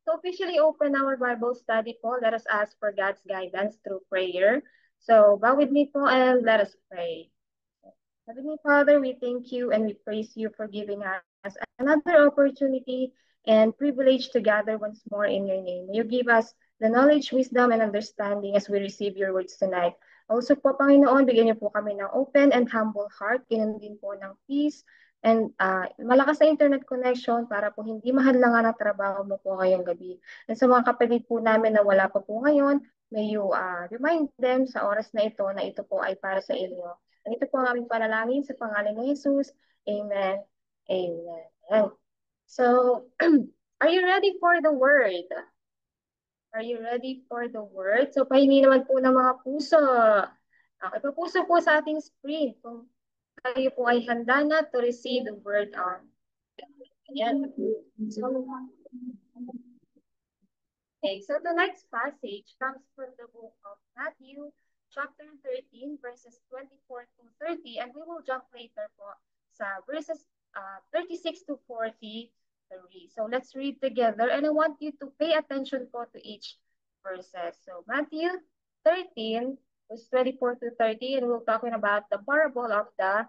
To officially open our Bible study po, let us ask for God's guidance through prayer. So bow with me po and let us pray. Heavenly Father, we thank you and we praise you for giving us another opportunity and privilege to gather once more in your name. May you give us the knowledge, wisdom, and understanding as we receive your words tonight. Also po, Panginoon, bigyan niyo po kami ng open and humble heart, ganun din po ng peace, and malakas na internet connection para po hindi mahadlangan ang trabaho mo po ngayong gabi. And sa mga kapatid po namin na wala pa po ngayon, may you remind them sa oras na ito po ay para sa inyo. And ito po ang aming panalangin sa pangalan ng Jesus. Amen. Amen. So, are you ready for the word? Are you ready for the word? So, pahingi naman po ng mga puso. Okay, papuso po sa ating screen kung kayo po ay handa na to receive the word on. Ayan. So, okay, so the next passage comes from the book of Matthew, chapter 13, verses 24 to 30, and we will jump later po sa verses 36 to 43. So let's read together, and I want you to pay attention po to each verses. So Matthew 13, verse 24 to 30, and we're talking about the parable of the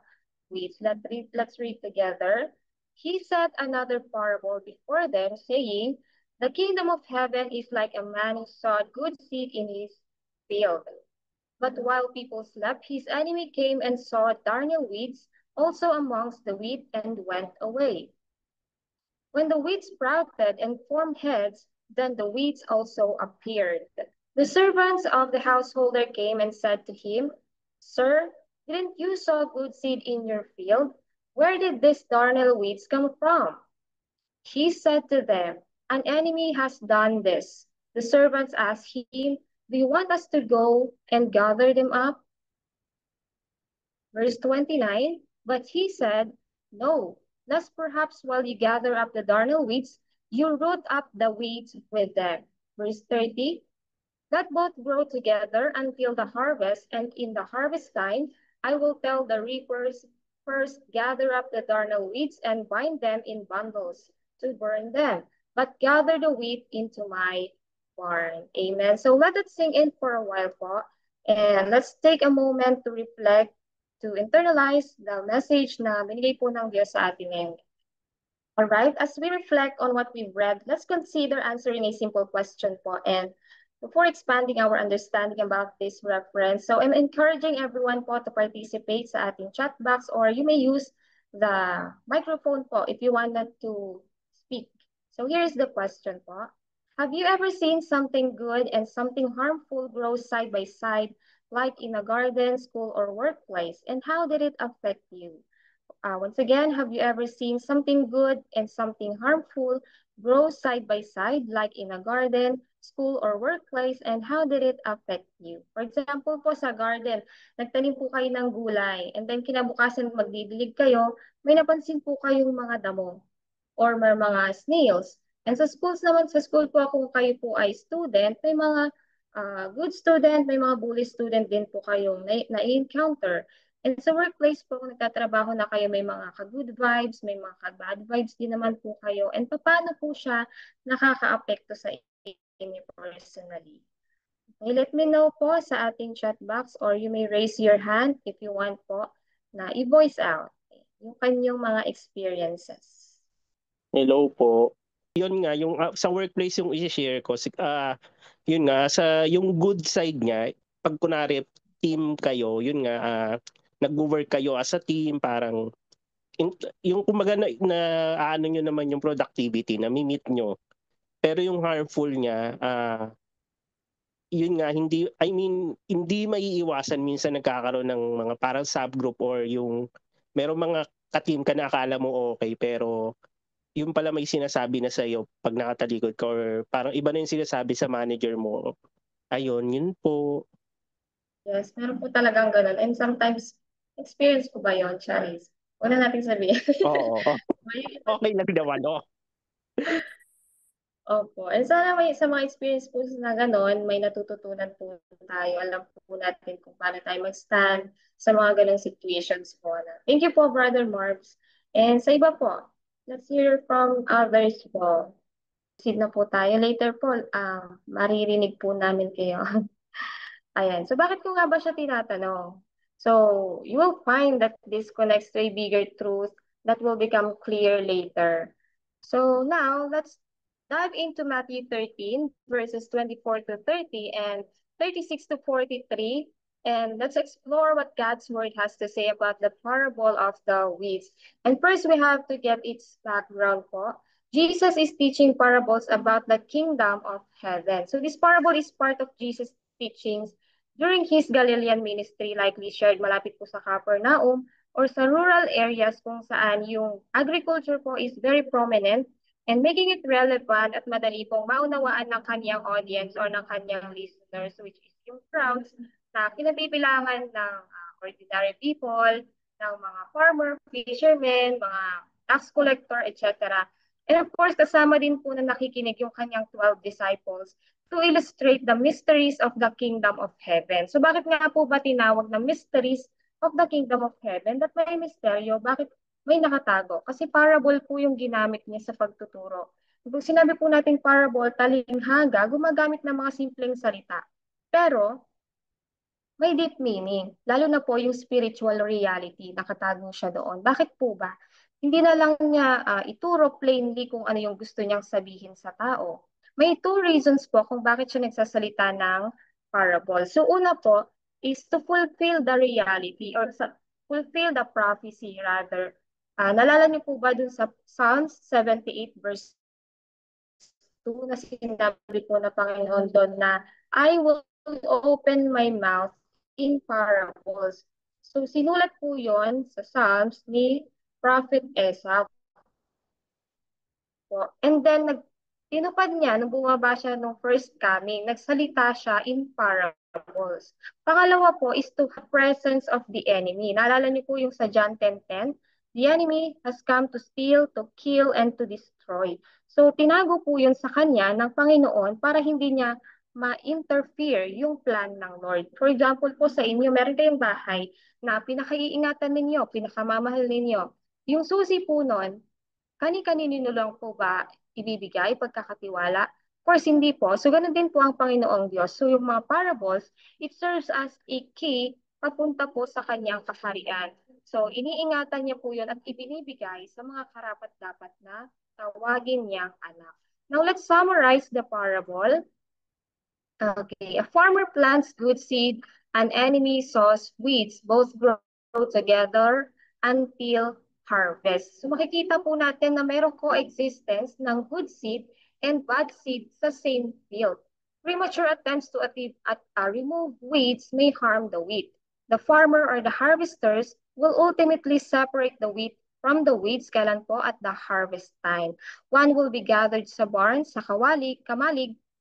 weeds. Let's read together. He said another parable before them, saying, the kingdom of heaven is like a man who sowed good seed in his field. But while people slept, his enemy came and sowed darnel weeds also amongst the wheat and went away. When the weeds sprouted and formed heads, then the weeds also appeared. The servants of the householder came and said to him, Sir, didn't you sow good seed in your field? Where did these darnel weeds come from? He said to them, an enemy has done this. The servants asked him, do you want us to go and gather them up? Verse 29, but he said, no, lest perhaps while you gather up the darnel weeds, you root up the weeds with them. Verse 30, let both grow together until the harvest, and in the harvest time, I will tell the reapers, first gather up the darnel weeds and bind them in bundles to burn them, but gather the wheat into my barn. Amen. So let it sink in for a while po, and let's take a moment to reflect, to internalize the message na binigay po ng Diyos sa atin ngayon. All right, as we reflect on what we've read, let's consider answering a simple question po. And before expanding our understanding about this reference, so I'm encouraging everyone po to participate sa ating chat box, or you may use the microphone po if you wanted to speak. So here's the question po. Have you ever seen something good and something harmful grow side by side, like in a garden, school, or workplace? And how did it affect you? Once again, have you ever seen something good and something harmful grow side by side, like in a garden, school, or workplace, and how did it affect you? For example po sa garden, nagtanim po kayo ng gulay, and then kinabukasan magdidilig kayo, may napansin po kayong mga damo or may mga snails. And sa schools naman, sa school po kung kayo po ay student, may mga good student, may mga bully student din po kayong na-encounter. And sa workplace po, kung nagtatrabaho na kayo, may mga ka-good vibes, may mga ka-bad vibes din naman po kayo. And paano po siya nakaka-apekto sa inyo personally? Okay, let me know po sa ating chat box, or you may raise your hand if you want po na i-voice out yung kanyang mga experiences. Hello po. Yun nga, yung sa workplace yung i-share ko, yun nga, sa yung good side niya, pag kunwari team kayo, yun nga, nag-work kayo as a team, parang yung kumbaga na ano nyo naman yung productivity na mi-meet nyo. Pero yung harmful niya, yun nga, hindi maiiwasan minsan nagkakaroon ng mga parang subgroup, or yung merong mga ka-team ka na akala mo okay, pero yung pala may sinasabi na sa'yo pag nakatalikod ka, or parang iba na yung sinasabi sa manager mo. Ayun, yun po. Yes, meron po talagang ganun. And sometimes, experience ko ba yun, Charis? Una natin sabihin. Oo. Okay lang naman, oh. Opo. And sana may, sa mga experience po na gano'n, may natututunan po tayo. Alam po natin kung paano tayo mag-stand sa mga ganong situations po. Thank you po, Brother Marbs. And sa iba po, let's hear from others po. proceed na po tayo. Later po, maririnig po namin kayo. Ayan. So, bakit ko nga ba siya tinatanong? So, you will find that this connects to a bigger truth that will become clear later. So, now, let's dive into Matthew 13, verses 24 to 30 and 36 to 43. And let's explore what God's word has to say about the parable of the weeds. And first, we have to get its background po. Jesus is teaching parables about the kingdom of heaven. So this parable is part of Jesus' teachings during his Galilean ministry, likely shared malapit po sa Capernaum or sa rural areas kung saan yung agriculture po is very prominent and making it relevant at madali pong maunawaan ng kanyang audience or ng kanyang listeners, which is yung crowds na kinabibilangan ng ordinary people, ng mga farmer, fishermen, mga tax collector, etc. And of course, kasama din po na nakikinig yung kanyang 12 disciples to illustrate the mysteries of the kingdom of heaven. So bakit nga po ba tinawag na mysteries of the kingdom of heaven? That may misteryo, bakit may nakatago? Kasi parable po yung ginamit niya sa pagtuturo. Kung sinabi po natin parable, talinghaga, gumagamit ng mga simpleng salita. Pero may deep meaning, lalo na po yung spiritual reality, nakatago siya doon. Bakit po ba? Hindi na lang niya ituro plainly kung ano yung gusto niyang sabihin sa tao. May two reasons po kung bakit siya nagsasalita ng parable. So una po is to fulfill the reality or fulfill the prophecy rather. Nalala niyo po ba dun sa Psalms 78 verse 2 na sinabi po na Panginoon doon na I will open my mouth in parables. So sinulat po yon sa Psalms ni Prophet Esau po. And then tinupad niya nung bumaba siya nung first coming, nagsalita siya in parables. Pangalawa po is to have presence of the enemy. Naalala niyo po yung sa John 10:10, the enemy has come to steal, to kill, and to destroy. So tinago po yun sa kanya ng Panginoon para hindi niya ma-interfere yung plan ng Lord. For example po sa inyo, meron kayong bahay na pinakaiingatan ninyo, pinakamamahal ninyo. Yung susi po nun, kani-kanino lang po ba ibibigay, pagkakatiwala? Of course, hindi po. So, ganun din po ang Panginoong Diyos. So, yung mga parables, it serves as a key papunta po sa kanyang kaharian. So, iniingatan niya po yun at ibinibigay sa mga karapat-dapat na tawagin niyang anak. Now, let's summarize the parable. Okay, a farmer plants good seed, an enemy sows weeds, both grow together until harvest. So makikita po natin na mayroong coexistence ng good seed and bad seed sa same field. Premature attempts to remove weeds may harm the wheat. The farmer or the harvesters will ultimately separate the wheat from the weeds kailan po at the harvest time. One will be gathered sa barn, sa kamalig,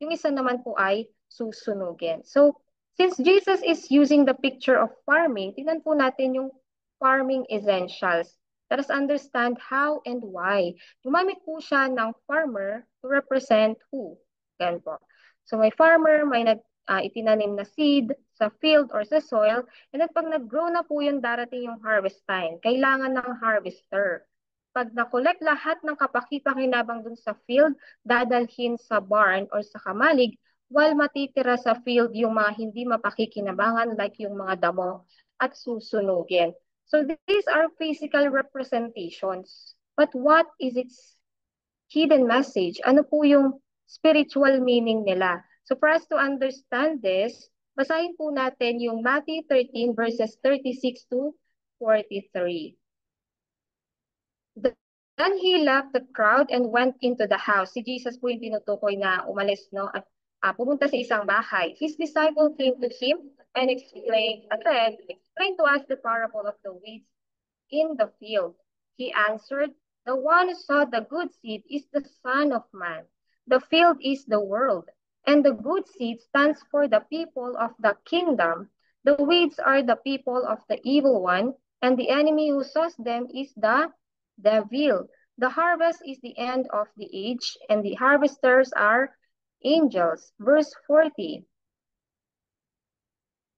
yung isa naman po ay susunugin. So, since Jesus is using the picture of farming, tingnan po natin yung farming essentials. Let us understand how and why. Gumamit po siya ng farmer to represent who? Yan po. So, may farmer, may itinanim na seed sa field or sa soil, and then pag nag-grow na po yun, darating yung harvest time. Kailangan ng harvester. Pag na-collect lahat ng kapaki-pakinabang dun sa field, dadalhin sa barn or sa kamalig, while matitira sa field yung mga hindi mapakikinabangan like yung mga damo at susunugin. So these are physical representations. But what is its hidden message? Ano po yung spiritual meaning nila? So for us to understand this, basahin po natin yung Matthew 13 verses 36 to 43. Then he left the crowd and went into the house. Si Jesus po yung tinutukoy na umalis, no? At pumunta sa isang bahay. His disciple came to him and explained to us the parable of the weeds in the field. He answered, the one who saw the good seed is the Son of Man. The field is the world, and the good seed stands for the people of the kingdom. The weeds are the people of the evil one, and the enemy who sows them is the devil. The harvest is the end of the age, and the harvesters are angels. Verse 40.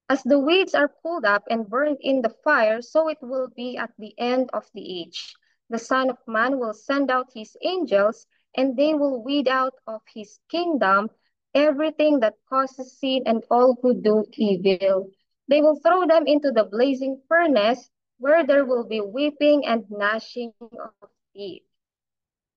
As the weeds are pulled up and burned in the fire, so it will be at the end of the age. The Son of Man will send out his angels, and they will weed out of his kingdom everything that causes sin and all who do evil. They will throw them into the blazing furnace, where there will be weeping and gnashing of teeth.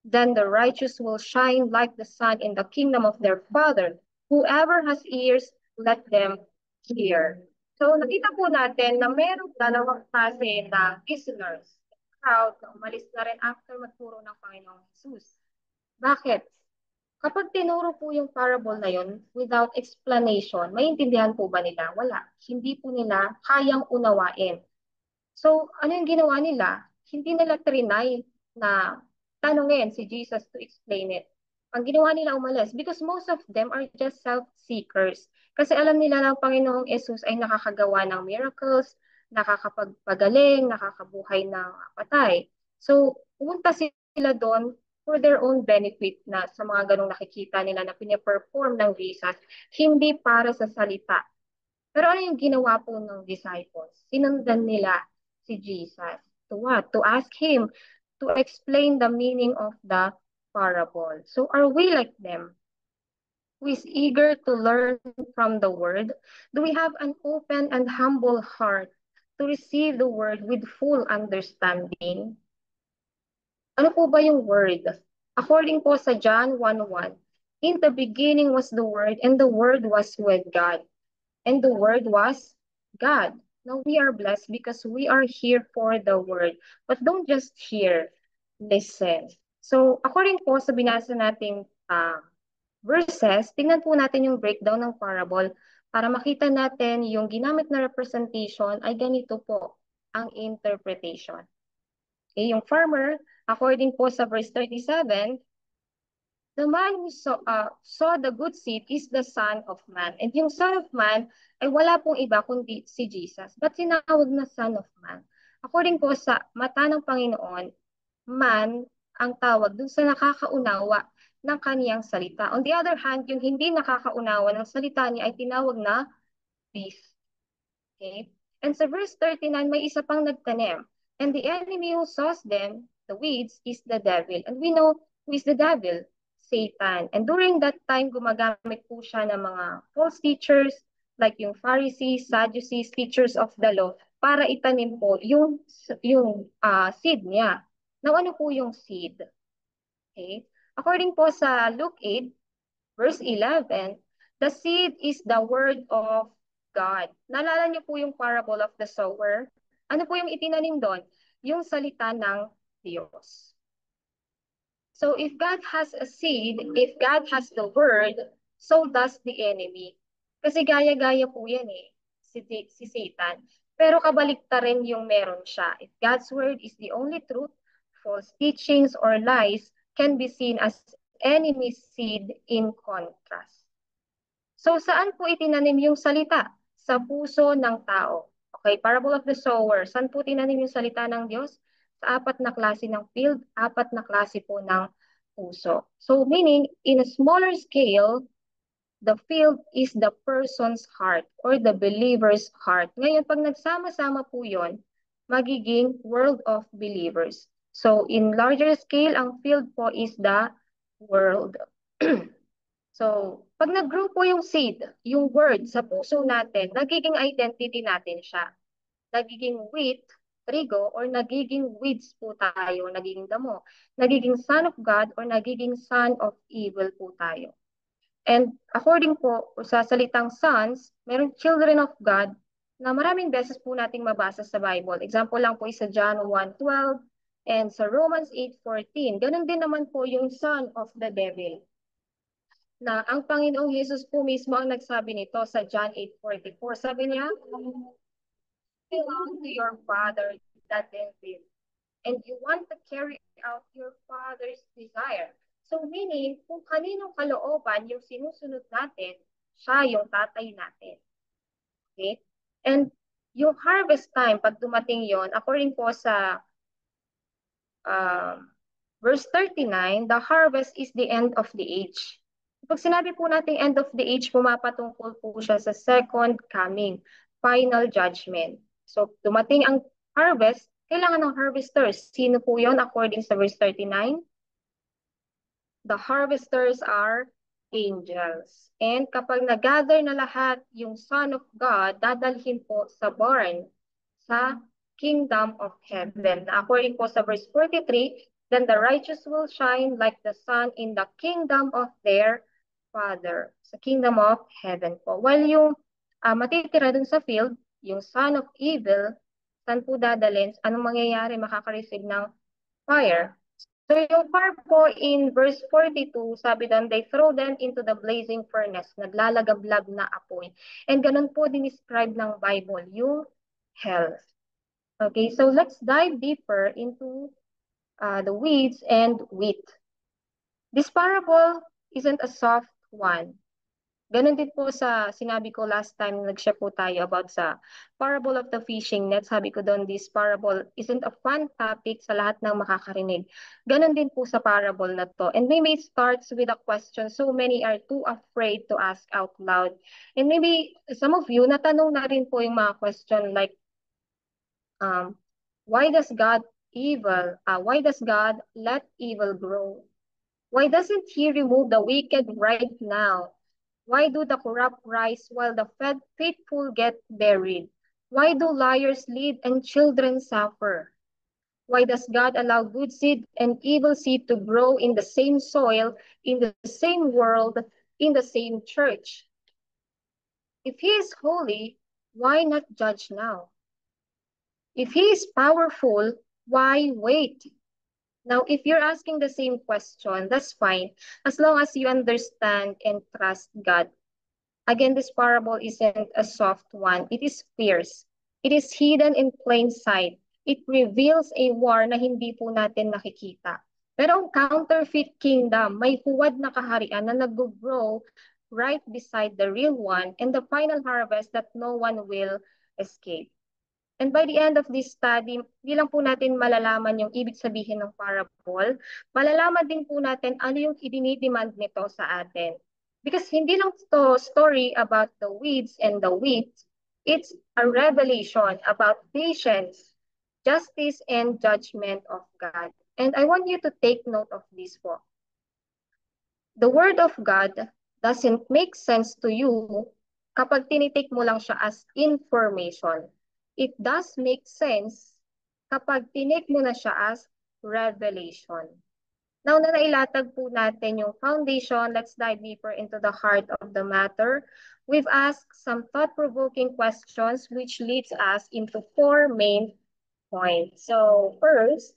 Then the righteous will shine like the sun in the kingdom of their Father. Whoever has ears, let them hear. So nakita po natin na mayroong dalawang klase na listeners. Crowd na umalis na rin after magturo ng Panginoong Jesus. Bakit? Kapag tinuro po yung parable na yun without explanation, maintindihan po ba nila? Wala. Hindi po nila kayang unawain. So, ano yung ginawa nila? Hindi nila trinay na tanungin si Jesus to explain it. Ang ginawa nila umalis because most of them are just self-seekers. Kasi alam nila na ang Panginoong Jesus ay nakakagawa ng miracles, nakakapagpagaling, nakakabuhay ng patay. So, pumunta sila doon for their own benefit na sa mga ganong nakikita nila na pinaperform ng Jesus, hindi para sa salita. Pero ano yung ginawa po ng disciples? Sinundan nila si Jesus. To what? To ask him to explain the meaning of the parable. So are we like them? Who is eager to learn from the word? Do we have an open and humble heart to receive the word with full understanding? Ano po ba yung word? According po sa John 1:1, in the beginning was the word, and the word was with God, and the word was God. Now we are blessed because we are here for the word. But don't just hear, listen. So according po sa binasa nating verses, tingnan po natin yung breakdown ng parable para makita natin yung ginamit na representation ay ganito po ang interpretation. Okay, yung farmer, according po sa verse 37, the man who saw the good seed is the Son of Man. And yung Son of Man ay wala pong iba kundi si Jesus. But sinawag na Son of Man? According po sa mata ng Panginoon, man ang tawag dun sa nakakaunawa ng kaniyang salita. On the other hand, yung hindi nakakaunawa ng salita niya ay tinawag na beast. Okay? And sa verse 39, may isa pang nagtanim. And the enemy who sows them, the weeds, is the devil. And we know who is the devil? Satan. And during that time, gumagamit po siya ng mga false teachers, like yung Pharisees, Sadducees, teachers of the law, para itanim po yung seed niya. Now, ano po yung seed? Okay? According po sa Luke 8, verse 11, the seed is the word of God. Naalala niyo po yung parable of the sower? Ano po yung itinanim doon? Yung salita ng Diyos. So if God has a seed, if God has the word, so does the enemy. Kasi gaya-gaya po yan si Satan. Pero kabaliktarin yung meron siya. If God's word is the only truth, false teachings or lies can be seen as enemy seed in contrast. So saan po itinanim yung salita? Sa puso ng tao. Okay, parable of the sower. Saan po tinanim yung salita ng Diyos? Sa apat na klase ng field, apat na klase po ng puso. So meaning, in a smaller scale, the field is the person's heart or the believer's heart. Ngayon, pag nagsama-sama po yon, magiging world of believers. So in larger scale, ang field po is the world. So, pag nag-grow po yung seed, yung word sa puso natin, nagiging identity natin siya. Nagiging wheat, trigo, or nagiging weeds po tayo, nagiging damo. Nagiging son of God or nagiging son of evil po tayo. And according po sa salitang sons, meron children of God na maraming beses po nating mabasa sa Bible. Example lang po is sa John 1:12 and sa Romans 8:14. Ganon din naman po yung son of the devil na ang Panginoong Yesus po mismo ang nagsabi nito sa John 8:44. Sabi niya, belong to your father that devil, and you want to carry out your father's desire. So meaning, kung kaninong kalooban yung sinusunod natin, siya yung tatay natin. Okay? And yung harvest time, pag dumating yon, according po sa verse 39, the harvest is the end of the age. Pag sinabi po natin end of the age, pumapatungkol po siya sa second coming, final judgment. So, dumating ang harvest, kailangan ng harvesters. Sino po yon according sa verse 39? The harvesters are angels. And kapag nag-gather na lahat yung Son of God, dadalhin po sa barn, sa kingdom of heaven. According po sa verse 43, then the righteous will shine like the sun in the kingdom of their Father. Sa kingdom of heaven po. While yung matitira dun sa field, yung son of evil, saan po dadalhin? Anong mangyayari? Makaka-receive ng fire. So yung fire po in verse 42, sabi doon, they throw them into the blazing furnace, naglalagablag na apoy. And ganun po dinescribe ng Bible, yung hell. Okay, so let's dive deeper into the weeds and wheat. This parable isn't a soft one. Ganon din po sa sinabi ko last time nag-share po tayo about sa parable of the fishing net. Sabi ko doon, this parable isn't a fun topic sa lahat ng makakarinig. Ganon din po sa parable na to. And maybe it starts with a question so many are too afraid to ask out loud. And maybe some of you, natanong na rin po yung mga question like, why does God why does God let evil grow? Why doesn't he remove the wicked right now? Why do the corrupt rise while the faithful get buried? Why do liars lead and children suffer? Why does God allow good seed and evil seed to grow in the same soil, in the same world, in the same church? If he is holy, why not judge now? If he is powerful, why wait? Now, if you're asking the same question, that's fine, as long as you understand and trust God. Again, this parable isn't a soft one. It is fierce. It is hidden in plain sight. It reveals a war na hindi po natin nakikita. Pero ang counterfeit kingdom, may huwad na kaharian na nag-grow right beside the real one and the final harvest that no one will escape. And by the end of this study, hindi lang po natin malalaman yung ibig sabihin ng parable, malalaman din po natin ano yung idinidemand nito sa atin. Because hindi lang to story about the weeds and the wheat, it's a revelation about patience, justice, and judgment of God. And I want you to take note of this po. The Word of God doesn't make sense to you kapag tinitake mo lang siya as information. It does make sense kapag tinake mo na siya as revelation. Now na nailatag po natin yung foundation, let's dive deeper into the heart of the matter. We've asked some thought-provoking questions which leads us into 4 main points. So first,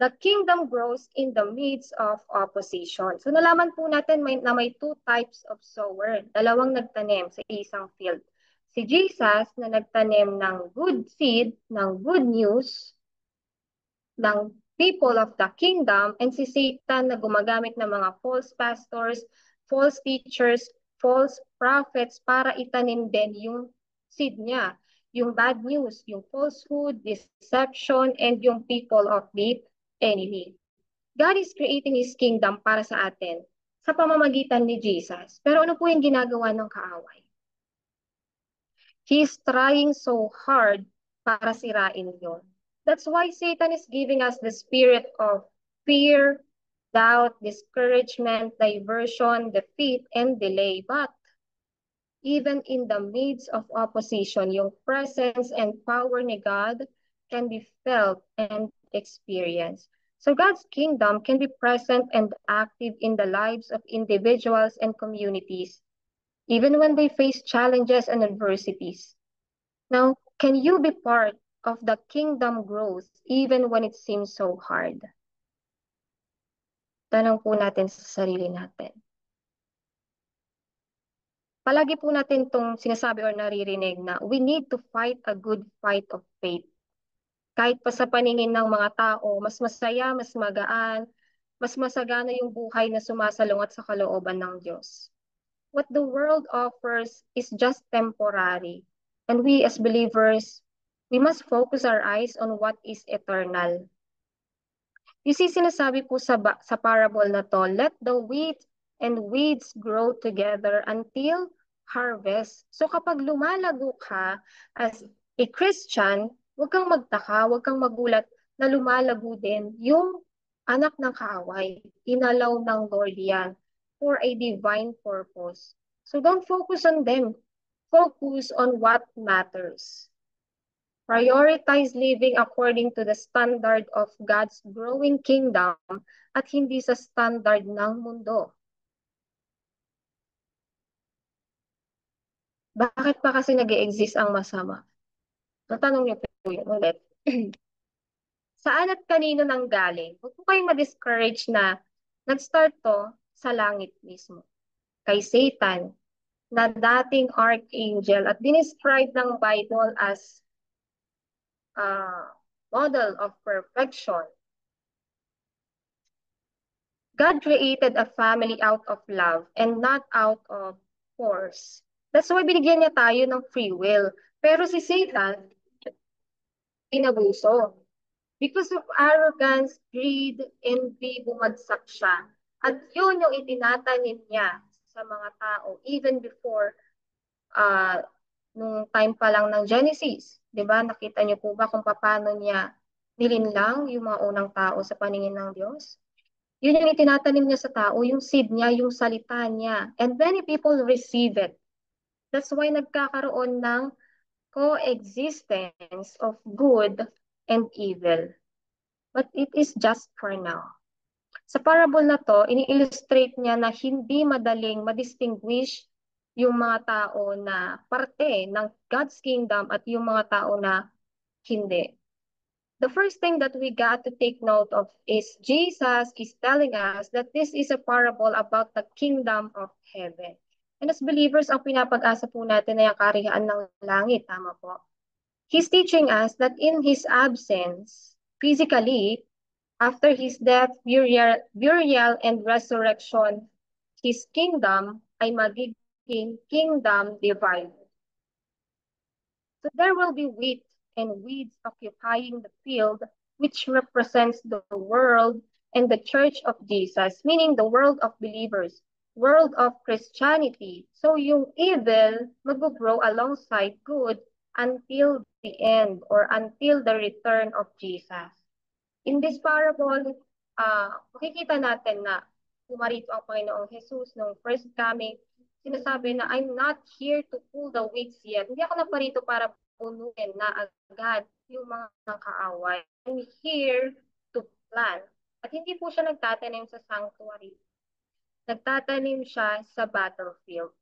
the kingdom grows in the midst of opposition. So nalaman po natin na may 2 types of sower. Dalawang nagtanim sa isang field. Si Jesus na nagtanim ng good seed, ng good news, ng people of the kingdom, and si Satan na gumagamit ng mga false pastors, false teachers, false prophets para itanim din yung seed niya. Yung bad news, yung falsehood, deception, and yung people of the enemy. God is creating His kingdom para sa atin sa pamamagitan ni Jesus. Pero ano po yung ginagawa ng kaaway? He is trying so hard para sirain yun. That's why Satan is giving us the spirit of fear, doubt, discouragement, diversion, defeat, and delay. But even in the midst of opposition, yung presence and power ni God can be felt and experienced. So God's kingdom can be present and active in the lives of individuals and communities, even when they face challenges and adversities. Now, can you be part of the kingdom growth even when it seems so hard? Tanong po natin sa sarili natin. Palagi po natin itong sinasabi or naririnig na we need to fight a good fight of faith. Kahit pa sa paningin ng mga tao, mas masaya, mas magaan, mas masagana yung buhay na sumasalungat sa kalooban ng Diyos. What the world offers is just temporary. And we as believers, we must focus our eyes on what is eternal. You see, sinasabi po sa parable na to, let the wheat and weeds grow together until harvest. So kapag lumalago ka as a Christian, huwag kang magtaka, huwag kang magulat na lumalago din yung anak ng kaaway. Inalaw ng Lord yan for a divine purpose. So don't focus on them. Focus on what matters. Prioritize living according to the standard of God's growing kingdom at hindi sa standard ng mundo. Bakit pa kasi nag-exist ang masama? Natanong niyo po yun ulit. Saan at kanino nang galing? Huwag po kayong ma-discourage na nag-start to sa langit mismo. Kay Satan, na dating archangel at dinescribe ng Bible as model of perfection. God created a family out of love and not out of force. That's why binigyan niya tayo ng free will. Pero si Satan, inabuso. Because of arrogance, greed, envy, bumagsak siya. At yun yung itinatanim niya sa mga tao even before nung time pa lang ng Genesis. 'Di ba? Nakita niyo po ba kung paano niya nilinlang yung mga unang tao sa paningin ng Diyos? Yun yung itinatanim niya sa tao, yung seed niya, yung salita niya. And many people receive it. That's why nagkakaroon ng coexistence of good and evil. But it is just for now. Sa parable na to, ini-illustrate niya na hindi madaling ma-distinguish yung mga tao na parte ng God's kingdom at yung mga tao na hindi. The first thing that we got to take note of is Jesus is telling us that this is a parable about the kingdom of heaven. And as believers, ang pinapag-asa po natin ay ang kaharian ng langit. Tama po. He's teaching us that in His absence, physically, after His death, burial, and resurrection, His kingdom ay magiging kingdom divided. So there will be wheat and weeds occupying the field, which represents the world and the church of Jesus, meaning the world of believers, world of Christianity. So yung evil mag-grow alongside good until the end or until the return of Jesus. In this parable, makikita natin na pumarito ang Panginoong Jesus nung first coming, sinasabi na I'm not here to pull the weeds yet. Hindi ako naparito para punuin na agad yung mga kaaway. I'm here to plant. At hindi po siya nagtatanim sa sanctuary. Nagtatanim siya sa battlefield.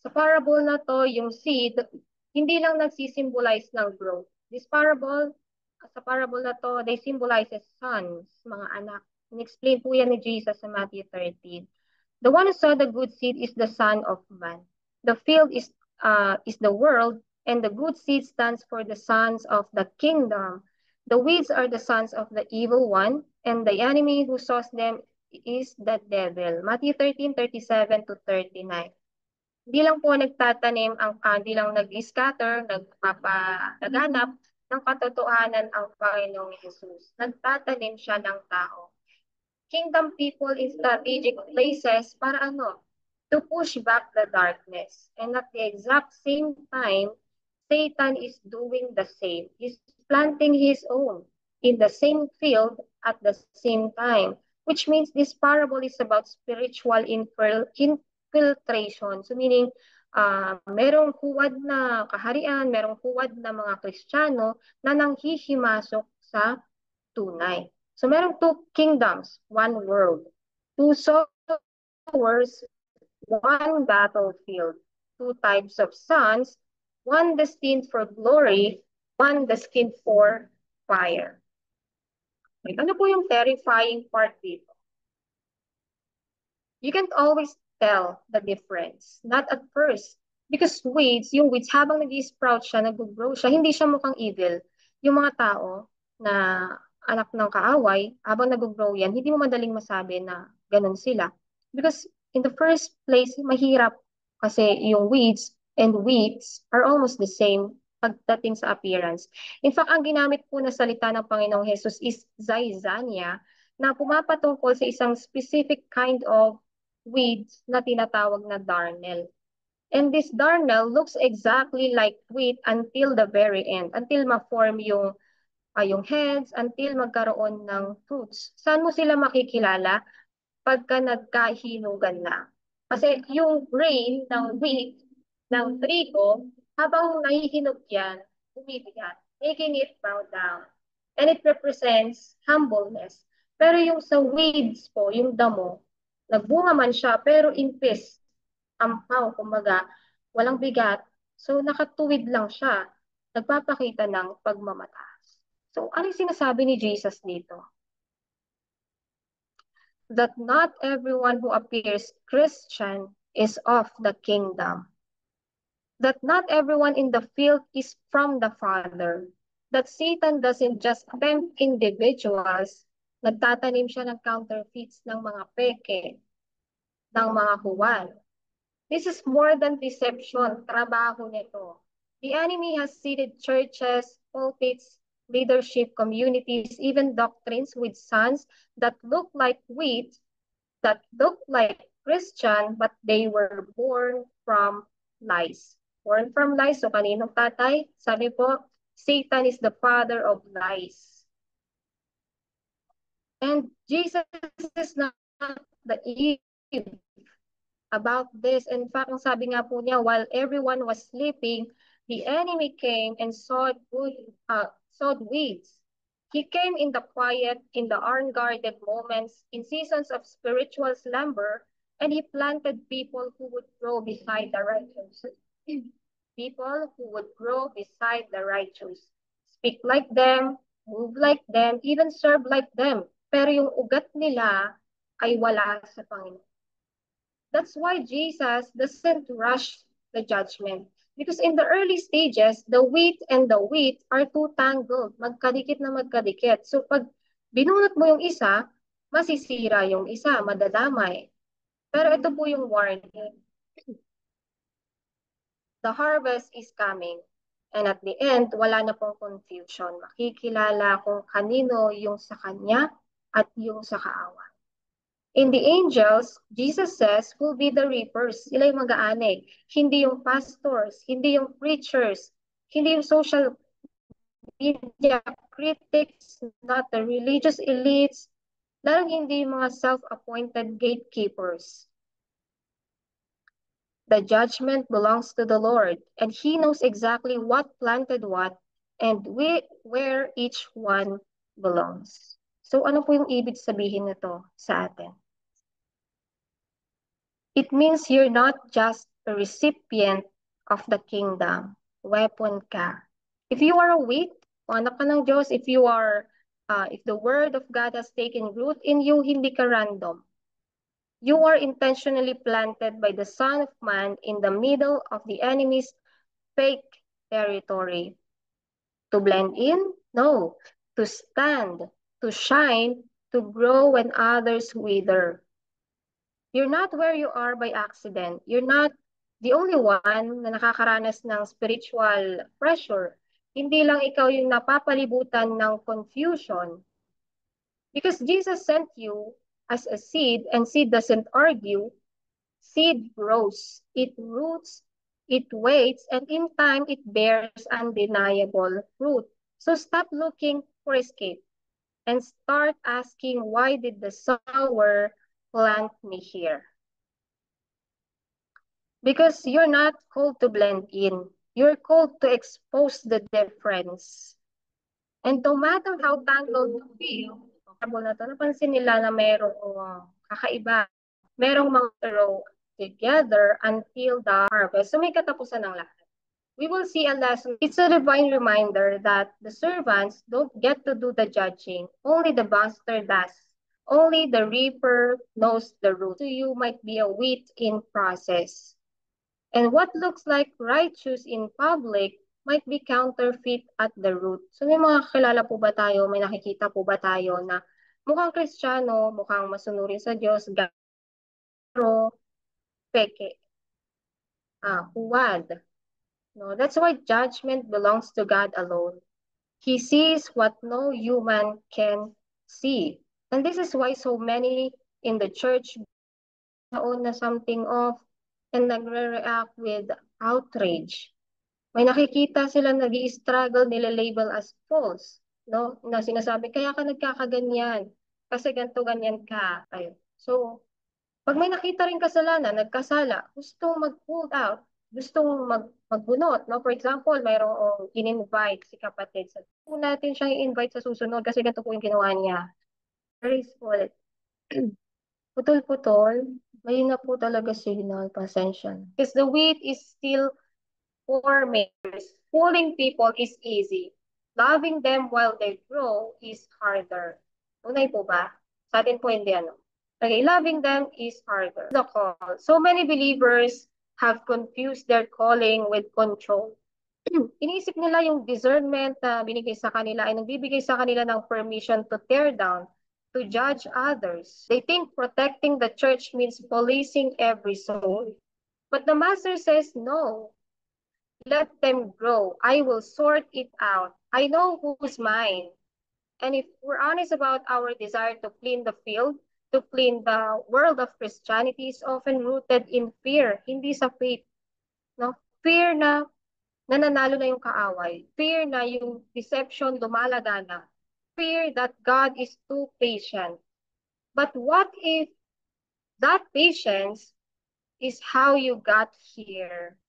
Sa parable na to, yung seed, hindi lang nagsisimbolize ng growth. This parable, sa parable na to, they symbolizes sons, mga anak. In-explain po yan ni Jesus sa Matthew 13. The one who saw the good seed is the Son of Man. The field is the world, and the good seed stands for the sons of the kingdom. The weeds are the sons of the evil one, and the enemy who sows them is the devil. Matthew 13:37 to 39. Hindi lang po nagtatanim, hindi lang nag-scatter, naghanap ng katotohanan ang Panginoong Jesus. Nagtatanim siya ng tao. Kingdom people in strategic places para ano? To push back the darkness. And at the exact same time, Satan is doing the same. He's planting his own in the same field at the same time, which means this parable is about spiritual infiltration. So meaning, merong huwad na kaharian, merong huwad na mga Kristiyano na nanghihimasok sa tunay. So merong two kingdoms, one world. Two sowers, one battlefield. Two types of sons, one destined for glory, one destined for fire. Ano po yung terrifying part dito? You can't always tell the difference. Not at first. Because yung weeds, habang nag-sprout siya, nag-grow siya, hindi siya mukhang evil. Yung mga tao na anak ng kaaway, habang nag-grow yan, hindi mo madaling masabi na ganun sila. Because in the first place, mahirap kasi yung weeds and weeds are almost the same pagdating sa appearance. In fact, ang ginamit po na salita ng Panginoong Jesus is zizania, na pumapatungkol sa isang specific kind of weeds na tinatawag na darnel. And this darnel looks exactly like wheat until the very end, until ma-form yung yung heads until magkaroon ng fruits. Saan mo sila makikilala? Pagka nagkahinugan na. Kasi yung grain ng wheat, ng trigo, habang nahihinog yan, bumibigat, making it bow down. And it represents humbleness. Pero yung sa weeds po, yung damo, nagbunga man siya, pero impis, ampaw, kumbaga, walang bigat. So, nakatuwid lang siya. Nagpapakita ng pagmamataas. So, ano yung sinasabi ni Jesus dito? That not everyone who appears Christian is of the kingdom. That not everyone in the field is from the Father. That Satan doesn't just tempt individuals, nagtatanim siya ng counterfeits ng mga peke, ng mga huwal. This is more than deception, trabaho nito. The enemy has seeded churches, pulpits, leadership, communities, even doctrines with sons that look like wheat, that look like Christian, but they were born from lies. Born from lies. So kaninong tatay? Sabi po, Satan is the father of lies. And Jesus is not the Eve about this. In fact, ang sabi nga po niya, while everyone was sleeping, the enemy came and sowed weeds. He came in the quiet, in the unguarded moments, in seasons of spiritual slumber, and he planted people who would grow beside the righteous. People who would grow beside the righteous. Speak like them, move like them, even serve like them. Pero yung ugat nila ay wala sa Panginoon. That's why Jesus doesn't rush the judgment. Because in the early stages, the wheat and the wheat are too tangled. Magkadikit na magkadikit. So pag binunot mo yung isa, masisira yung isa, madadamay. Pero ito po yung warning. The harvest is coming. And at the end, wala na pong confusion. Makikilala kung kanino yung sa kanya at yung sa kaawa. In the angels, Jesus says, will be the reapers. Sila yung mag-aanig. Hindi yung pastors, hindi yung preachers, hindi yung social media critics, not the religious elites, lalong hindi yung mga self-appointed gatekeepers. The judgment belongs to the Lord, and He knows exactly what planted what and where each one belongs. So ano po yung ibig sabihin nito sa atin? It means you're not just a recipient of the kingdom. Weapon ka. If you are a wheat, anak ka ng Diyos, if the word of God has taken root in you, hindi ka random. You are intentionally planted by the Son of Man in the middle of the enemy's fake territory. To blend in? No. To stand, to shine, to grow when others wither. You're not where you are by accident. You're not the only one na nakakaranas ng spiritual pressure. Hindi lang ikaw yung napapalibutan ng confusion. Because Jesus sent you as a seed, and seed doesn't argue. Seed grows, it roots, it waits, and in time it bears undeniable fruit. So stop looking for escape and start asking, why did the sower plant me here? Because you're not called to blend in. You're called to expose the difference. And no matter how tangled you feel, na to, napansin nila na merong kakaiba. Merong mga row together until the harvest. So may katapusan ng lahat. We will see a lesson. It's a divine reminder that the servants don't get to do the judging. Only the master does. Only the reaper knows the root. So you might be a wheat in process. And what looks like righteous in public might be counterfeit at the root. So may mga kilala po ba tayo, may nakikita po ba tayo na mukhang Kristiyano, mukhang masunurin sa Diyos, pero peke, huwad. No, that's why judgment belongs to God alone. He sees what no human can see. And this is why so many in the church own na something off and nagre-react with outrage. May nakikita sila nag-i-struggle, nila-label as false. no? Na sinasabi, kaya ka nagkakaganyan, kasi ganito ganyan ka. Ayun. So, pag may nakita rin kasalanan, nagkasala, gustong mag-pull out, gustong magbunot, no? For example, mayroong in-invite si kapatid. So, po natin siyang i-invite sa susunod kasi ganito po yung ginawa niya. Graceful. Putol-putol. Ayun na po talaga signal. Pasensya na. Because the wheat is still forming. Fooling people is easy. Loving them while they grow is harder. Tunay po ba? Sa atin po hindi ano. Okay, loving them is harder. The call. So many believers have confused their calling with control. Iniisip nila yung discernment na binigay sa kanila ay nagbibigay sa kanila ng permission to tear down, to judge others. They think protecting the church means policing every soul. But the master says, no, let them grow. I will sort it out. I know who's mine. And if we're honest about our desire to clean the field, to clean the world of Christianity is often rooted in fear, hindi sa faith. No? Fear na nananalo na yung kaaway. Fear na yung deception lumalagana. Fear that God is too patient. But what if that patience is how you got here?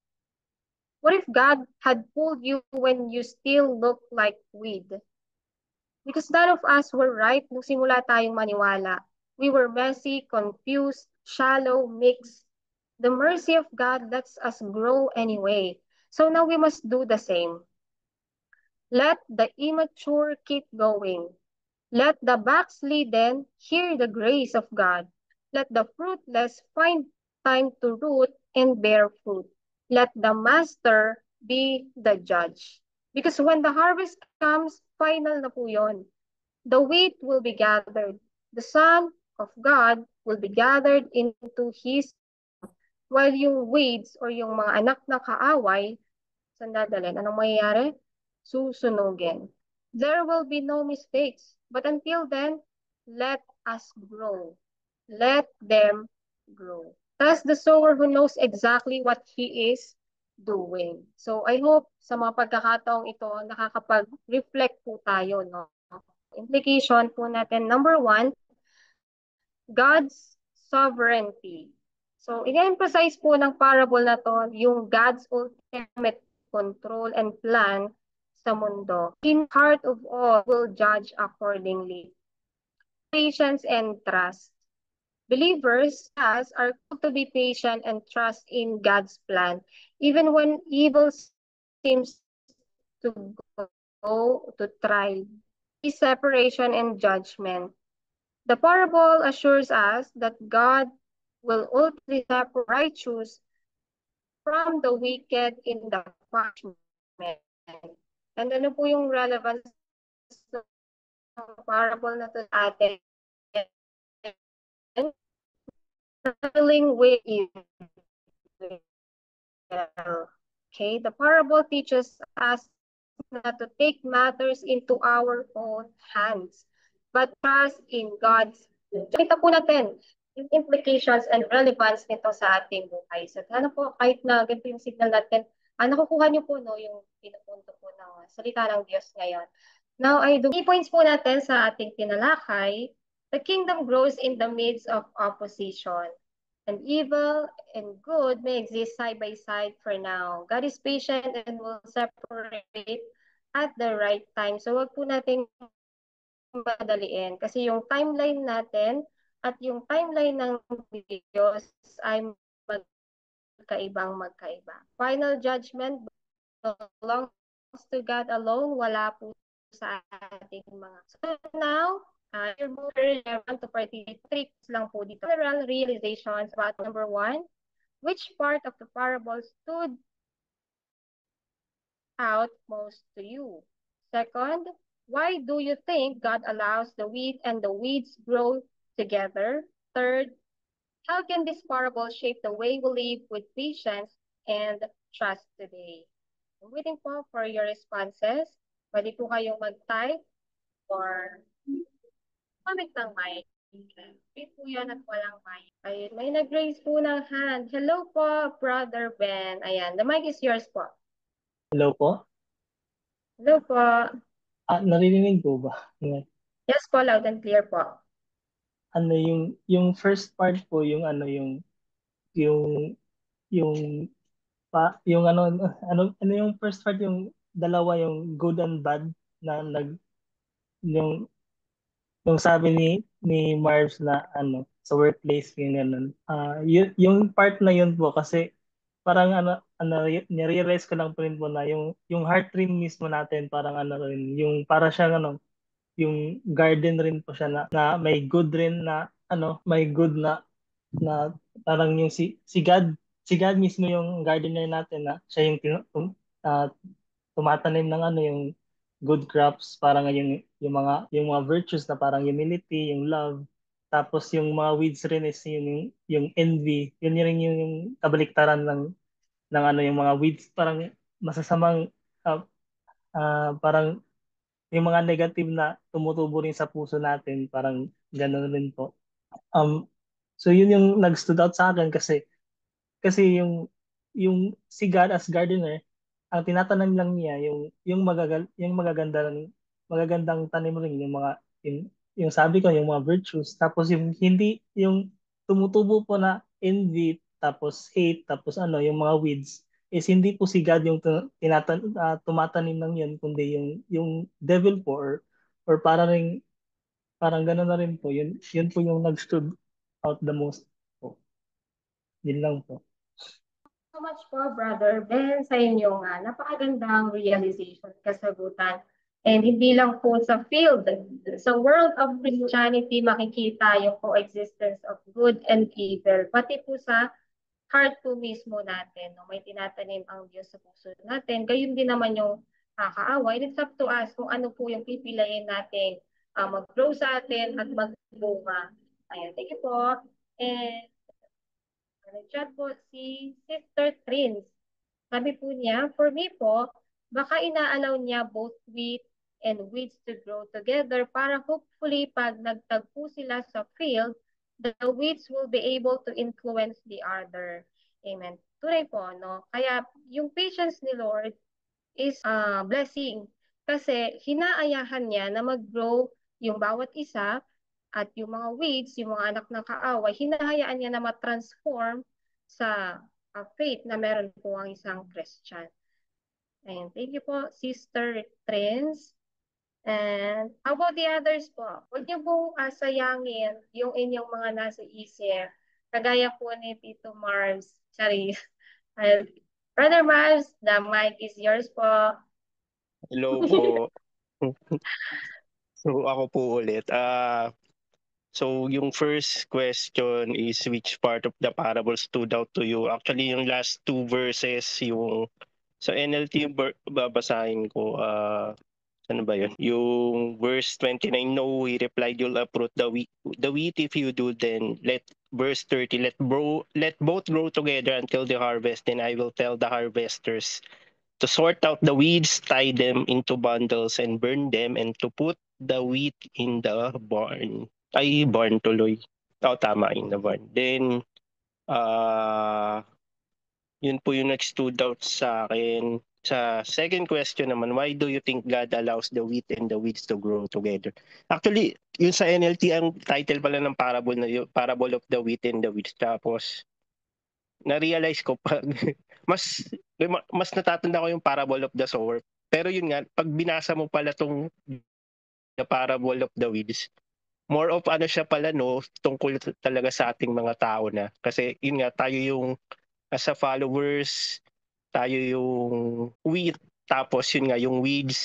What if God had pulled you when you still look like weed? Because none of us were right nung simula tayong maniwala. We were messy, confused, shallow, mixed. The mercy of God lets us grow anyway. So now we must do the same. Let the immature keep going. Let the backslidden hear the grace of God. Let the fruitless find time to root and bear fruit. Let the master be the judge. Because when the harvest comes, final na po yun. The wheat will be gathered. The Son of God will be gathered into His kingdom. While yung weeds or yung mga anak na kaaway, sandali, anong mangyayari? Susunugin. There will be no mistakes. But until then, let us grow. Let them grow. Trust the sower who knows exactly what he is doing. So I hope sa mga pagkakataong ito, nakakapag-reflect po tayo, no? Implication po natin, number one, God's sovereignty. So, i-emphasize po ng parable na to yung God's ultimate control and plan sa mundo. In heart of all will judge accordingly. Patience and trust. Believers as are called to be patient and trust in God's plan, even when evil seems to go to trial, separation and judgment. The parable assures us that God will ultimately separate righteous from the wicked in the punishment. And ano po yung relevance ng parable na to sa atin? Dealing with evil. Okay, the parable teaches us not to take matters into our own hands, but trust in God's. Kita po natin yung implications and relevance nito sa ating buhay. So, ano po, kahit na ganito yung signal natin, nakukuha niyo po no, yung pinupunto po ng salita ng Diyos ngayon. Now, ay key points po natin sa ating tinalakay. The kingdom grows in the midst of opposition. And evil and good may exist side by side for now. God is patient and will separate at the right time. So wag po nating madaliin kasi yung timeline natin at yung timeline ng Diyos ay magkaiba. Final judgment belongs to God alone. Wala po sa ating mga. So now, you're more relevant to participate. Tricks lang po dito. General realizations about number one, which part of the parable stood out most to you? Second, why do you think God allows the wheat and the weeds grow together? Third, how can this parable shape the way we live with patience and trust today? I'm waiting po for your responses. Pwede po kayong mag-type or comment ng mic. Wait po yan at walang mic. Ayun, may nag-raise po ng hand. Hello po, Brother Ben. Ayan, the mic is yours po. Hello po. Hello po. Naririnig po ba? Yes po, loud and clear po. Ano yung first part po, yung ano, yung, yung, yung ano yung first part, yung dalawa, yung good and bad, na yung, yung sabi ni Mars na ano, sa workplace, yung ganun. Yung part na yun po, kasi parang nire-realize ko lang po rin po na yung heart rin mismo natin, parang ano rin, yung para siyang ano, yung garden rin po siya na may good rin na ano, may good na parang yung si God mismo yung gardener natin, na siya yung tumatanim ng ano, yung good crops, parang yung mga virtues na parang humility, yung love. Tapos yung mga weeds rin is yung envy. Yun rin yung kabaliktaran ng ano, yung mga weeds, parang masasamang, uh, parang yung mga negative na tumutubo rin sa puso natin, parang gano'n rin po. Um, so yun yung nag-stood out sa akin, kasi yung si God as gardener, ang tinatanim lang niya yung magagandang tanim rin, yung, yung sabi ko, yung mga virtues, tapos yung hindi yung tumutubo po na envy, tapos hate, tapos ano, yung mga weeds, is hindi po si God yung tumatanim ng yun, kundi yung devil po, or parang gano'n na rin po, yun po yung nag-stood out the most po. Yun lang po. So much po, Brother Ben, sa inyong napakagandang realization, kasagutan. And hindi lang po sa field, sa world of Christianity, makikita yung coexistence of good and evil, pati po sa heart po mismo natin. No? May tinatanim ang Diyos sa puso natin. Gayun din naman yung kaaway. It's up to us kung ano po yung pipiliin natin mag-grow sa atin at magbunga. Ayan, thank you po. And nag-chat po si Sister Trins. Sabi po niya, for me po, baka inaalaw niya both wheat and weeds to grow together para hopefully pag nagtagpo sila sa field, the weeds will be able to influence the other. Amen. Tunay po, no? Kaya yung patience ni Lord is blessing. Kasi hinaayahan niya na mag-grow yung bawat isa, at yung mga weeds, yung mga anak ng kaaway, hinahayaan niya na ma-transform sa faith na meron po ang isang Christian. And thank you po, Sister Trins. And how about the others po? Huwag niyo pong sayangin yung inyong mga nasa isip. Kagaya po ni Tito Mars. Sorry. Brother Mars, the mic is yours po. Hello po. So ako po ulit. So yung first question is which part of the parable stood out to you? Actually, yung last two verses, yung sa NLT yung babasahin ko. Ano ba yun? Yung verse 29, no, he replied, you'll uproot the wheat if you do, then verse 30, let both grow together until the harvest, then I will tell the harvesters to sort out the weeds, tie them into bundles, and burn them, and to put the wheat in the barn. Ay, barn tuloy. Oo, tama, in the barn. Then, yun po yung nag-stood out sa akin. Sa second question naman, why do you think God allows the wheat and the weeds to grow together? Actually, yun sa NLT, ang title pala ng parable na yun, Parable of the Wheat and the Weeds. Tapos, na-realize ko pag mas mas natatanda ko yung Parable of the Sower. Pero yun nga, pag binasa mo pala tong The Parable of the Weeds, more of ano siya pala, no, tungkol talaga sa ating mga tao na. Kasi yun nga, tayo yung as a followers, tayo yung wheat, tapos yun nga, yung weeds,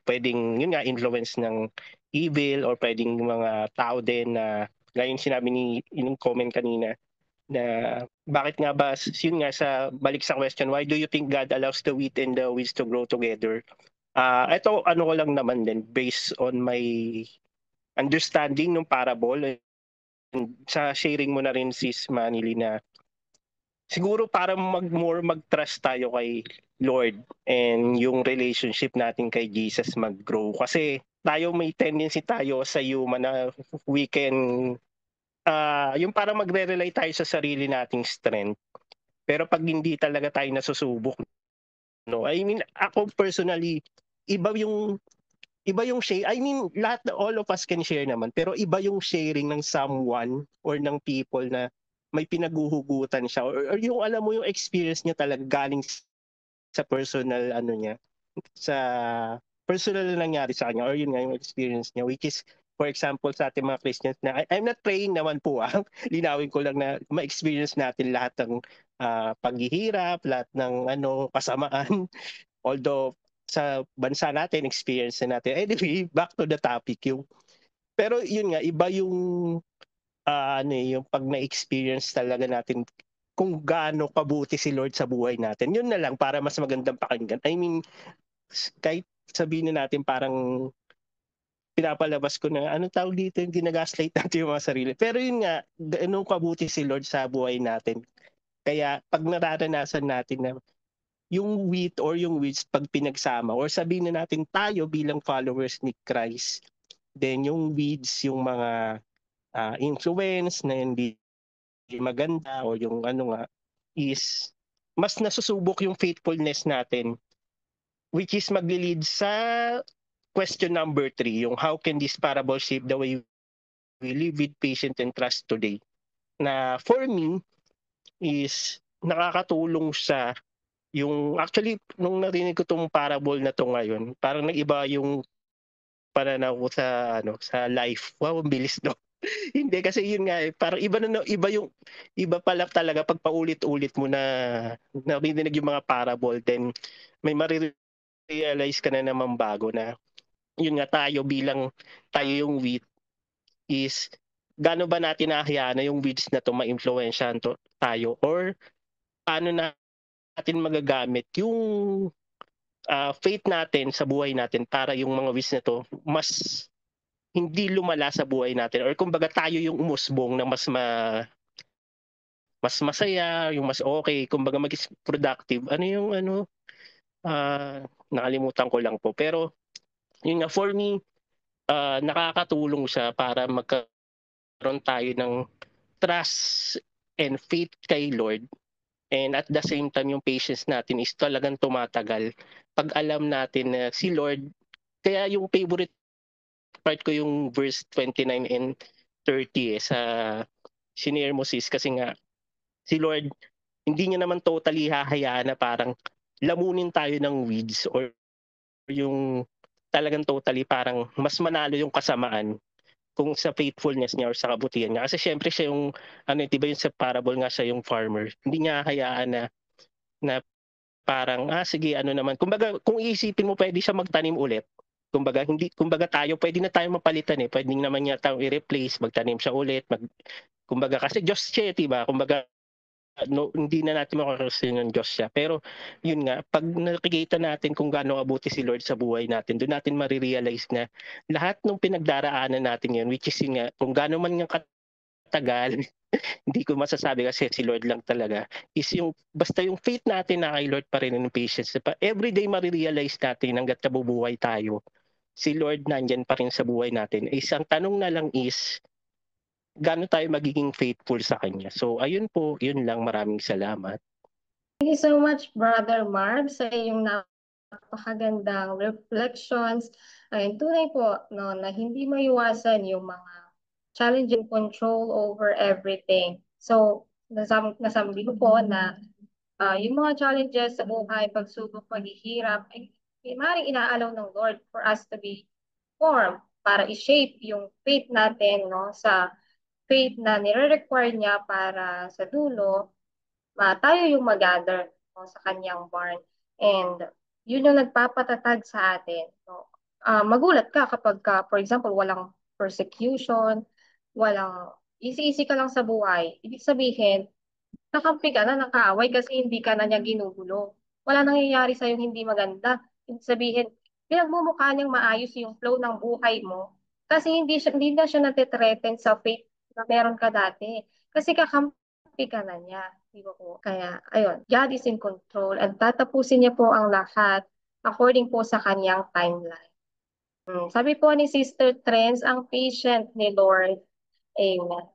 pwedeng yun nga, influence ng evil, or pwedeng mga tao din na, gaya yung sinabi yung comment kanina, na bakit nga ba, yun nga, sa balik sa question, why do you think God allows the wheat and the weeds to grow together? Ito, ano ko lang naman din, based on my understanding ng parable, and sa sharing mo na rin, sis Manili, na siguro para mag-trust tayo kay Lord and yung relationship natin kay Jesus mag-grow. Kasi tayo, may tendency tayo sa human na we can, yung parang magre-rely tayo sa sarili nating strength. Pero pag hindi talaga tayo nasusubok, no? I mean, ako personally, iba yung iba yung share. I mean, all of us can share naman, pero iba yung sharing ng someone or ng people na may pinaguhugutan siya or yung alam mo yung experience niya talaga galing sa personal ano niya, sa personal na nangyari sa kanya or yun nga yung experience niya, which is for example sa ating mga Christians na I'm not praying naman po linawin ko lang na ma-experience natin lahat ng paghihirap, lahat ng ano kasamaan. Although sa bansa natin experience na natin. Anyway, back to the topic yung pero yun nga iba yung yung pag na-experience talaga natin kung gaano kabuti si Lord sa buhay natin. Yun na lang para mas magandang pakinggan. I mean, kahit sabihin na natin parang pinapalabas ko na anong tawag dito yung ginagaslight natin yung mga sarili. Pero yun nga, ganun kabuti si Lord sa buhay natin. Kaya pag nararanasan natin na yung wheat or yung weeds pag pinagsama or sabihin na natin tayo bilang followers ni Christ, then yung weeds, yung mga influence na hindi maganda o yung ano nga is mas nasusubok yung faithfulness natin, which is magli-lead sa question number 3, yung how can this parable shape the way we live with patience and trust today, na for me is nakakatulong sa yung actually nung narinig ko tong parable na to ngayon, parang nag-iba yung pananaw ko sa ano sa life. Wow, ang bilis no. Hindi kasi yun nga parang iba na iba yung iba pala talaga pag paulit-ulit mo na narinig yung mga parable, then may marirealize ka na naman bago na yun nga tayo yung wheat is gaano ba natin nahayaan na yung weeds na to ma-influensyahan tayo or paano natin magagamit yung faith natin sa buhay natin para yung mga weeds na to mas hindi lumala sa buhay natin or kumbaga tayo yung umusbong na mas masaya, yung mas okay, kumbaga maging productive. Ano yung ano, nakalimutan ko lang po. Pero yun nga, for me, nakakatulong siya para magkaroon tayo ng trust and faith kay Lord. And at the same time, yung patience natin is talagang tumatagal. Pag alam natin na si Lord, kaya yung favorite part ko yung verse 29 and 30 sa shinare mo sis, kasi nga si Lord hindi niya naman totally hahayaan na parang lamunin tayo ng weeds or yung talagang totally parang mas manalo yung kasamaan kung sa faithfulness niya or sa kabutihan niya. Kasi syempre siya yung, ano, di ba yung sa parable nga siya yung farmer. Hindi niya hayaan na parang, sige, ano naman. Kumbaga, kung iisipin mo, pwede siya magtanim ulit. Kumbaga tayo, pwede na tayo mapalitan eh. Pwede naman niya tayo i-replace, magtanim siya ulit. Kumbaga, kasi Diyos siya, diba? Kumbaga, no, hindi na natin makakasing ng Diyos siya. Pero yun nga, pag nakikita natin kung gaano kabuti si Lord sa buhay natin, doon natin marirealize na lahat ng pinagdaraanan natin yun, which is yun nga, kung gaano man yung katagal, hindi ko masasabi kasi si Lord lang talaga, is yung, basta yung faith natin na kay Lord pa rin yung patience. Everyday marirealize natin hanggat nabubuhay tayo, si Lord nandyan pa rin sa buhay natin. Isang tanong na lang is, gaano tayo magiging faithful sa Kanya. So, ayun po, yun lang. Maraming salamat. Thank you so much, Brother Marv, sa iyong napakagandang reflections. Ay, tunay po no, na hindi maiwasan yung mga challenging control over everything. So, nasabi ko po na yung mga challenges sa buhay, pagsubok, paghihirap, ay maaaring inaalaw ng Lord for us to be formed para i-shape yung faith natin no, sa faith na nire-require niya para sa dulo tayo yung mag-gather no, sa kanyang barn. And yun yung nagpapatatag sa atin. No? Magulat ka kapag, for example, walang persecution, walang easy-easy ka lang sa buhay. Ibig sabihin, nakampi ka na ng kaaway kasi hindi ka na niya ginugulo. Wala nangyayari sa'yo hindi maganda. Ibig sabihin, pinagmumukha niyang maayos yung flow ng buhay mo kasi hindi na siya natitreten sa faith na meron ka dati. Kasi kakampi ka na niya. Di ba po? Kaya, ayun, God is in control at tatapusin niya po ang lahat according po sa kanyang timeline. Sabi po ni Sister Trends, ang patient ni Lord. Amen.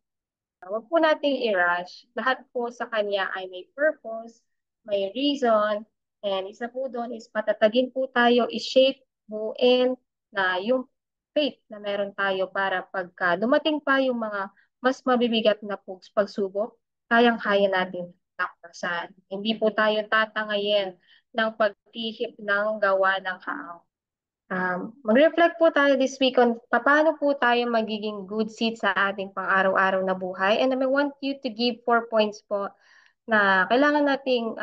Huwag po nating i-rush. Lahat po sa kanya ay may purpose, may reason, and isa po doon is patatagin po tayo, i-shape, buuin, na yung faith na meron tayo para pagka dumating pa yung mga mas mabibigat na pagsubok, kayang-kaya natin takpasan. Hindi po tayo tatangayin ng pagtihip ng gawa ng kaaway. Mag-reflect po tayo this week on paano po tayo magiging good seed sa ating pang-araw-araw na buhay. And I want you to give 4 points po na kailangan nating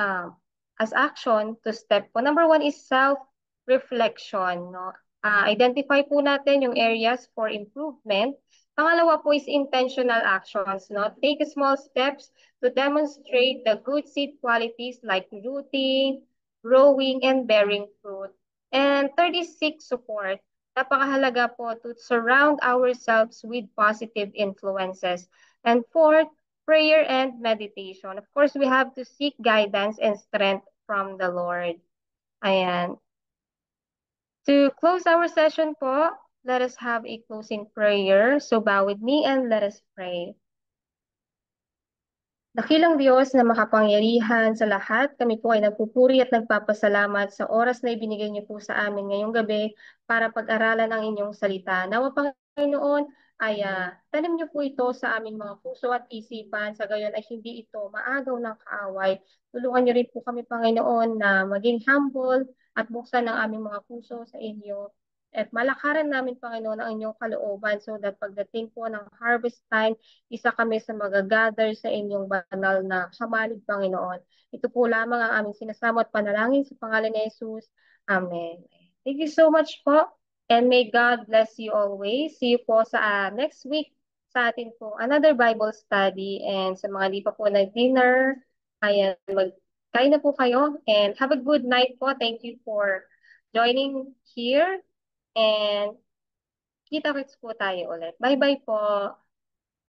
as action to step po. Number 1 is self-reflection. No? Identify po natin yung areas for improvement. Pangalawa po is intentional actions. No? Take small steps to demonstrate the good seed qualities like rooting, growing, and bearing fruit. And 36, support. Napakahalaga po to surround ourselves with positive influences. And fourth, prayer and meditation. Of course, we have to seek guidance and strength from the Lord. Ayan. To close our session po, let us have a closing prayer. So bow with me and let us pray. Dakilang Diyos na makapangyarihan sa lahat, kami po ay nagpupuri at nagpapasalamat sa oras na ibinigay niyo po sa amin ngayong gabi para pag-aralan ang inyong salita. Nawa Panginoon ay tanim niyo po ito sa aming mga puso at isipan, sa gayon ay hindi ito maagaw ng kaaway. Tulungan niyo rin po kami, Panginoon, na maging humble at buksan ang aming mga puso sa inyo. At malakaran namin, Panginoon, ang inyong kalooban so that pagdating po ng harvest time, isa kami sa magagather sa inyong banal na kamalig, Panginoon. Ito po lamang ang aming sinasamo at panalangin sa pangalan ni Jesus. Amen. Thank you so much po. And may God bless you always. See you po sa next week sa atin po another Bible study. And sa mga di pa po nag-dinner, ayan, magkain na po kayo. And have a good night po. Thank you for joining here. And kita-kits po tayo ulit. Bye-bye po.